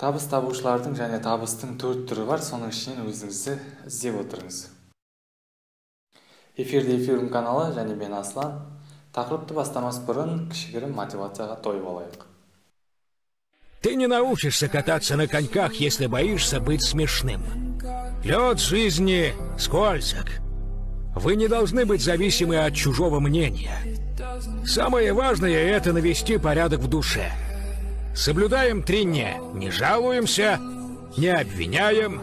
Табыс табушылардың және табыстың 4 түрі бар, соның ішінен өзіңізді іздеп отырыңыз. Эфирде Эфирім каналы және мен Аслан. Тақырыпты бастамас бұрын кішігірім мотивацияға тойып алайық. Ты не научишься кататься на коньках, если боишься быть смешным. Лед жизни скользок. Вы не должны быть зависимы от чужого мнения. Самое важное — это навести порядок в душе. Соблюдаем 3 «не». Не жалуемся, не обвиняем,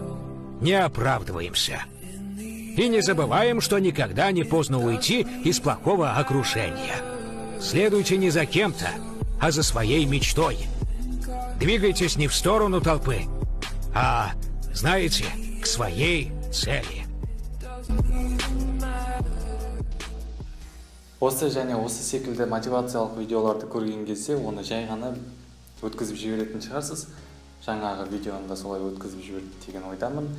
не оправдываемся. И не забываем, что никогда не поздно уйти из плохого окружения. Следуйте не за кем-то, а за своей мечтой. Двигайтесь не в сторону толпы, а, знаете, к своей цели. Осы және осы секілді мотивациялық видеоларды көрген кезде, оны жай ғана өткізіп жіберетін шығарсыз. Жаңағы видеоны да солай өткізіп жіберді деген ойдамын.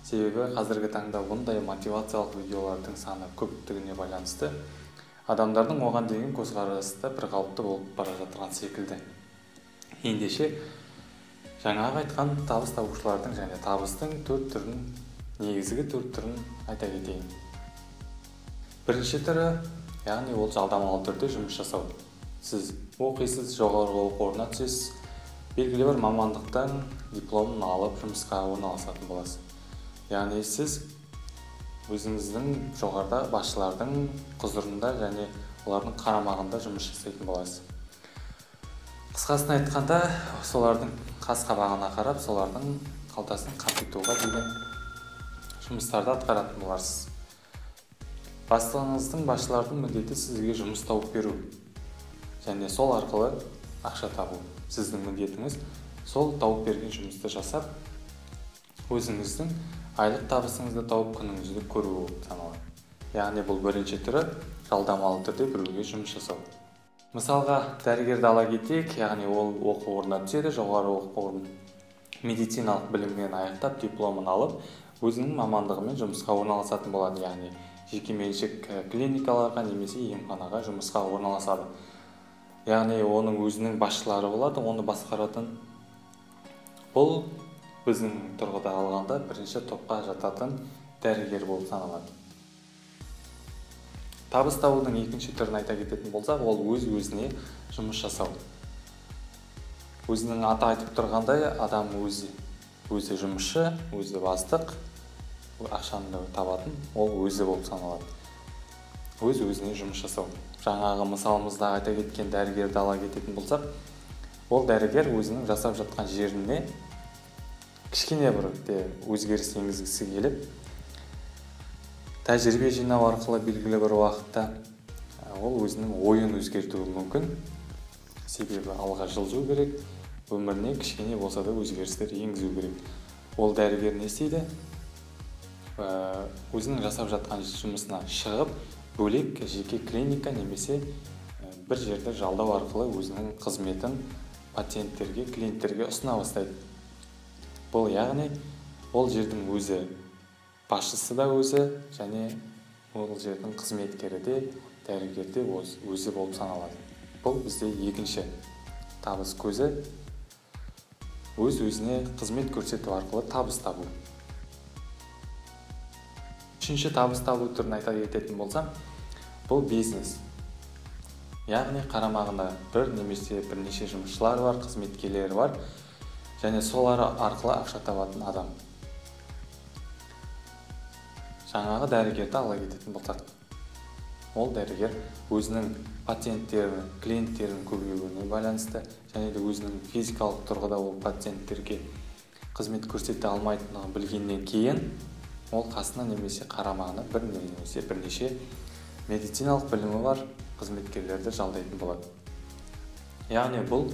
Себебі қазіргі таңда бұндай мотивациялық видеолардың саны көптігіне байланысты адамдардың оған деген көзқарасы да бір қалыпты болып бара жатқан секілді. Ендеше жаңағы айтқан табыс табушылардың және табыстың 4 түрін, негізгі 4 түрін айта кетейін. Бірінші түрі, яғни ол жалдамалы түрде жұмыс жасау. Сіз оқисыз, жоғарғы оқу орнына түсесіз, белгілі бір мамандықтан дипломын алып жұмысқа орналасатын боласыз. Яғни сіз өзіңіздің жоғарыда басшылардың құзырында және олардың қарамағында жұмыс жасайтын боласыз. Қысқасын айтқанда, солардың қас-қабағына қарап, солардың қалтасын қампитуға деген жұмыстарды атқаратын боларсыз. Бастығыңыздың, басшылардың міндеті сізге жұмыс тауып беру және сол арқылы ақша табу. Сіздің міндетіңіз сол тауып берген жұмысты жасап, өзіңіздің айлық табысыңызды тауып күніңізді көру болып саналады. Яғни бұл бірінші түрі жалдамалы түрде біреуге жұмыс жасау. Мысалға, дәрігерді ала кетейік, яғни ол оқу орнына түседі, жоғары оқу орнын медициналық біліммен аяқтап, дипломын алып, өзінің мамандығымен жұмысқа орналасатын болады. Яғни жекеменшік клиникаларға немесе емханаға жұмысқа орналасады. Яғни оның өзінің басшылары болады, оны басқаратын. Бұл біздің тұрғыда алғанда бірінші топқа жататын дәрігер болып саналады. Табыс табудың екінші түрін айта кететін болсақ, ол өз-өзіне жұмыс жасау. Өзінің аты айтып тұрғандай, адам өзі жұмысшы, өзі бастық, ақшаны табатын, ол өзі болып саналады. Өз-өзіне жұмыс жасау. Жаңағы мысалымызда айта кеткен дәрігерді ала кететін болсақ, ол дәрігер өзінің жасап жатқан жеріне кішкене бір өзгеріс енгізгісі келіп, тәжірибе жинау арқылы белгілі бір уақытта ол өзінің ойын өзгертуі мүмкін. Себебі алға жылжу керек, өміріне кішкене болса да өзгерістер енгізу керек. Ол дәрігер не істейді? Өзінің жасап жатқан жұмысына шығып, бөлек жеке клиника немесе бір жерді жалдау арқылы өзінің қызметін пациенттерге, клиенттерге ұсына бастайды. Бұл яғни ол жердің өзі басшысы да өзі және ол жердің қызметкері де, дәрігер де өзі болып саналады. Бұл бізде екінші табыс көзі, өз-өзіне қызмет көрсету арқылы табыс табу. Үшінші табыс табу түрін айта кететін болсам, бұл бизнес. Яғни қарамағында бір немесе бірнеше жұмысшылар бар, қызметкерлері бар және солар арқылы ақша табатын адам. Жаңағы дәрігерді ала кететін болсақ, ол дәрігер өзінің пациенттерінің, клиенттерінің көбеюіне байланысты және де өзінің физикалық тұрғыда ол пациенттерге қызмет көрсете алмайтындығын білгеннен кейін, ол қасына немесе қарамағына бір немесе бірнеше медициналық білімі бар қызметкерлерді жалдайтын болады. Яғни бұл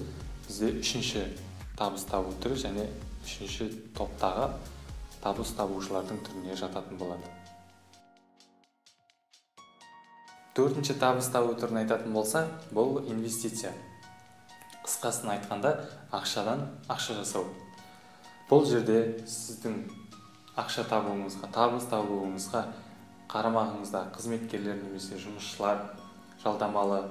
бізде үшінші табыс табу түрі және үшінші топтағы табыс табушылардың түріне жататын болады. Төртінші табыс табу түрін айтатын болса, бұл инвестиция. Қысқасын айтқанда, ақшадан ақша жасау. Бұл жерде сіздің ақша табуыңызға, табыс табуыңызға қарамағыңызда қызметкерлер немесе жұмысшылар, жалдамалы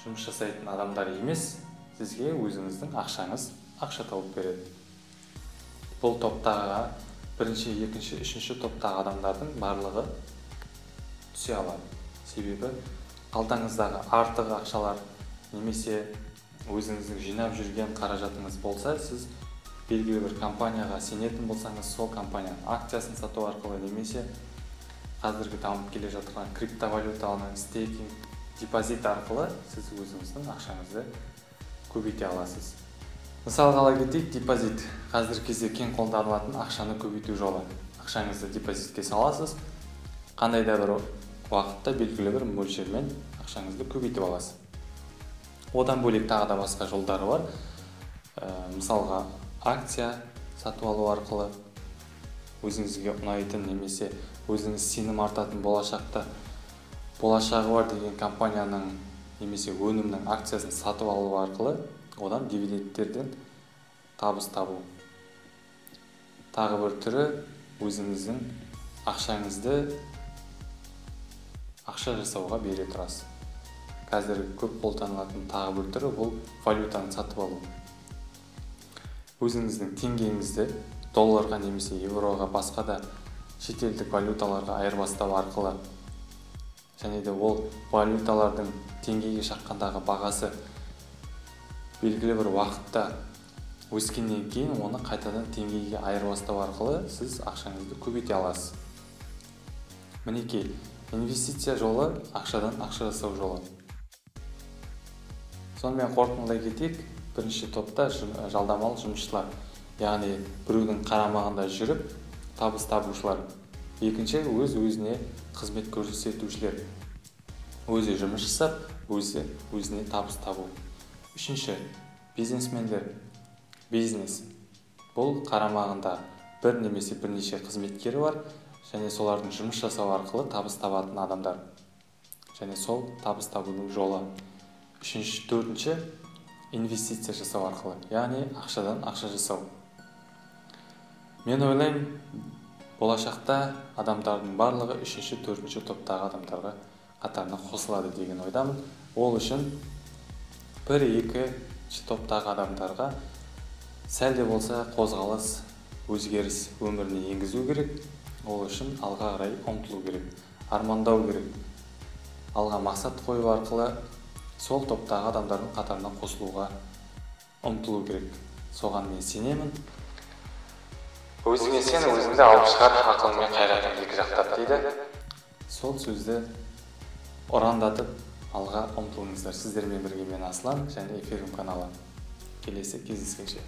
жұмыс жасайтын адамдар емес, сізге өзіңіздің ақшаңыз ақша тауып береді. Бұл топтағы бірінші, екінші, үшінші топтағы адамдардың барлығы түсе алады. Себебі қалтаңыздағы артық ақшалар немесе өзіңіздің жинап жүрген қаражатыңыз болса, сіз белгілі бір компанияға сенетін болсаңыз, сол компанияның акциясын сату арқылы немесе қазіргі дамып келе жатқан криптовалютаның стейкинг, депозит арқылы сіз өзіңіздің ақшаңызды көбейте аласыз. Мысалға ала кетейік, депозит қазіргі кезде кең қолданылатын ақшаны көбейту жолы. Ақшаңызды депозитке саласыз, қандай да бір уақытта белгілі бір мөлшермен ақшаңызды көбейтіп аласыз. Одан бөлек тағы да басқа жолдары бар. Мысалға акция сатып алу арқылы өзіңізге ұнайтын немесе өзіңіз сенім артатын болашағы бар деген компанияның немесе өнімнің акциясын сатып алу арқылы одан дивидендтерден табыс табу. Тағы бір түрі өзіңіздің ақшаңызды ақша жасауға бере тұрасыз. Қазір көп қолданылатын тағы бір түрі бұл валютаны сатып алу. Өзіңіздің теңгеңізді долларға немесе евроға басқа да шетелдік валюталарға айырбастау арқылы және де ол валюталардың теңгеге шаққандағы бағасы белгілі бір уақытта өскеннен кейін оны қайтадан теңгеге айырбастау арқылы сіз ақшаңызды көбейте аласыз. Мінекей, инвестиция жолы ақшадан ақша жасау жолы. Сонымен қорытындылай кетейік, бірінші топта жалдамалы жұмысшылар, яғни біреудің қарамағында жүріп табыс табушылар. Екінші өзіне қызмет көрсетушілер, өзі жұмыс жасап, өзіне табыс табу. Үшінші бизнесмендер. Бизнес. Бұл қарамағында бір немесе бірнеше қызметкері бар, және солардың жұмыс жасау арқылы табыс табатын адамдар. Және сол табыс табудың жолы. Төртінші инвестиция жасау арқылы, яғни ақшадан ақша жасау. Мен ойлаймын, болашақта адамдардың барлығы үшінші, төртінші топтағы адамдарға қатарына қосылады деген ойдамын. Ол үшін бір, екінші топтағы адамдарға сәл де болса қозғалыс, өзгеріс өміріне енгізу керек. Ол үшін алға қарай ұмтылу керек, армандау керек. Алға мақсат қою арқылы сол топтағы адамдардың қатарына қосылуға ұмтылу керек. Соған мен сенемін. Өзіңе сен, өзіңді алып шығар, ақыл мен қайратың екі жақтап дейді. Сол сөзді ұрандатып алға ұмтылыңыздар. Сіздермен бірге мен Аслан және Эфирім каналы. Келесі кездескенше.